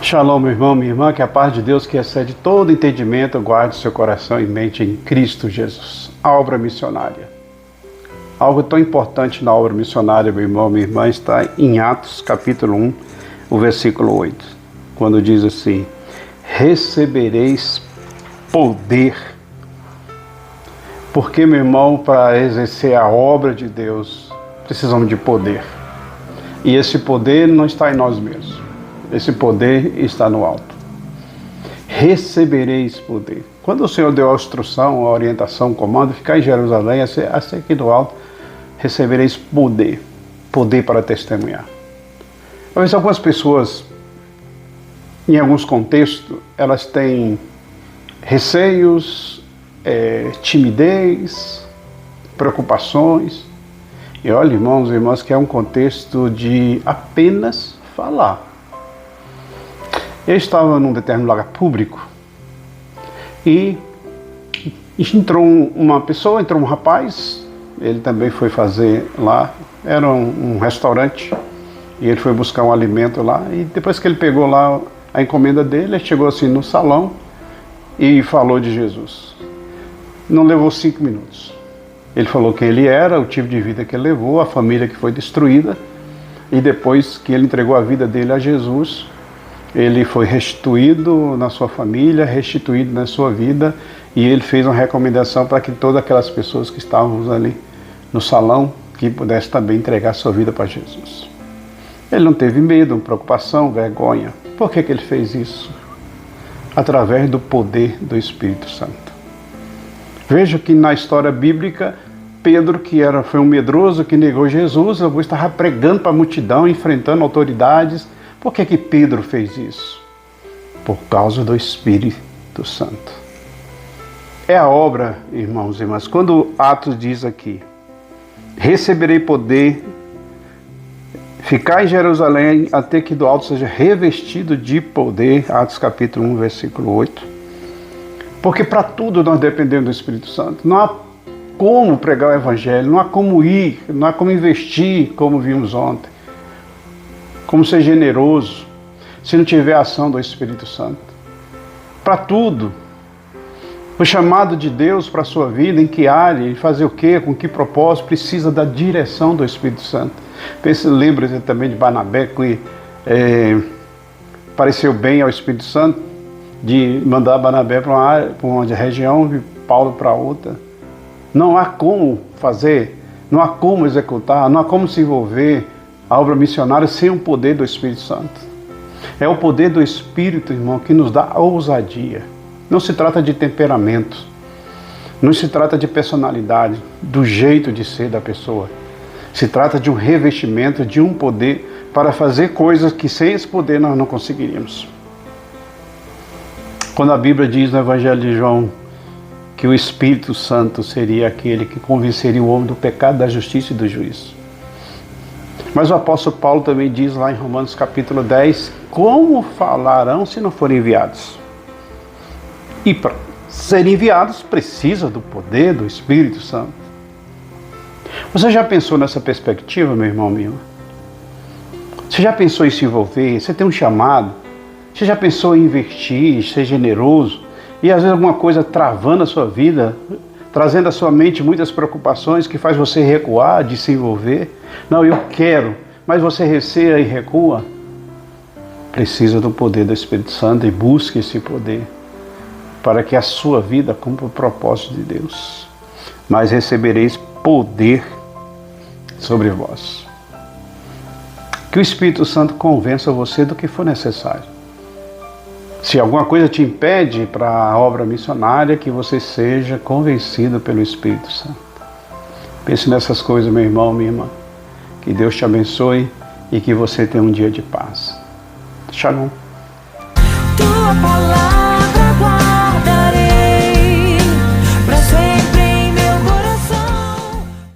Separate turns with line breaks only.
Shalom, meu irmão, minha irmã, que a paz de Deus, que excede todo entendimento, guarde seu coração e mente em Cristo Jesus. A obra missionária. Algo tão importante na obra missionária, meu irmão, minha irmã, está em Atos, capítulo 1, o versículo 8, quando diz assim: recebereis poder. Porque, meu irmão, para exercer a obra de Deus, precisamos de poder. E esse poder não está em nós mesmos. Esse poder está no alto. Recebereis poder. Quando o Senhor deu a instrução, a orientação, o comando, ficar em Jerusalém, assim aqui do alto, recebereis poder. Poder para testemunhar. Talvez algumas pessoas, em alguns contextos, elas têm receios, timidez, preocupações. E olha, irmãos e irmãs, que é um contexto de apenas falar. Eu estava num determinado lugar público e entrou uma pessoa, entrou um rapaz, ele também foi fazer lá, era um restaurante, e ele foi buscar um alimento lá, e depois que ele pegou lá a encomenda dele, ele chegou assim no salão e falou de Jesus. Não levou 5 minutos. Ele falou quem ele era, o tipo de vida que ele levou, a família que foi destruída, e depois que ele entregou a vida dele a Jesus, ele foi restituído na sua família, restituído na sua vida, e ele fez uma recomendação para que todas aquelas pessoas que estavam ali no salão, que pudessem também entregar sua vida para Jesus. Ele não teve medo, preocupação, vergonha. Por que ele fez isso? Através do poder do Espírito Santo. Veja que na história bíblica, Pedro, que foi um medroso, que negou Jesus, estava pregando para a multidão, enfrentando autoridades. Por que Pedro fez isso? Por causa do Espírito Santo. É a obra, irmãos e irmãs, quando Atos diz aqui: receberei poder, ficar em Jerusalém até que do alto seja revestido de poder, Atos capítulo 1, versículo 8. Porque para tudo nós dependemos do Espírito Santo. Não há como pregar o Evangelho, não há como ir, não há como investir, como vimos ontem. Como ser generoso, se não tiver a ação do Espírito Santo. Para tudo. O chamado de Deus para a sua vida, em que área, fazer o quê, com que propósito, precisa da direção do Espírito Santo. Lembra-se também de Barnabé, que pareceu bem ao Espírito Santo, de mandar Barnabé para uma região e Paulo para outra. Não há como fazer, não há como executar, não há como se envolver a obra missionária sem o poder do Espírito Santo. É o poder do Espírito, irmão, que nos dá ousadia. Não se trata de temperamento, não se trata de personalidade, do jeito de ser da pessoa. Se trata de um revestimento, de um poder para fazer coisas que sem esse poder nós não conseguiríamos. Quando a Bíblia diz no Evangelho de João que o Espírito Santo seria aquele que convenceria o homem do pecado, da justiça e do juízo. Mas o apóstolo Paulo também diz lá em Romanos capítulo 10, como falarão se não forem enviados? E para serem enviados precisa do poder do Espírito Santo. Você já pensou nessa perspectiva, meu irmão, minha irmã? Você já pensou em se envolver? Você tem um chamado? Você já pensou em investir, ser generoso? E às vezes alguma coisa travando a sua vida, trazendo à sua mente muitas preocupações que faz você recuar de se envolver. Não, eu quero, mas você receia e recua. Precisa do poder do Espírito Santo e busque esse poder para que a sua vida cumpra o propósito de Deus. Mas recebereis poder sobre vós. Que o Espírito Santo convença você do que for necessário. Se alguma coisa te impede para a obra missionária, que você seja convencido pelo Espírito Santo. Pense nessas coisas, meu irmão, minha irmã. Que Deus te abençoe e que você tenha um dia de paz. Shalom.
Tua palavra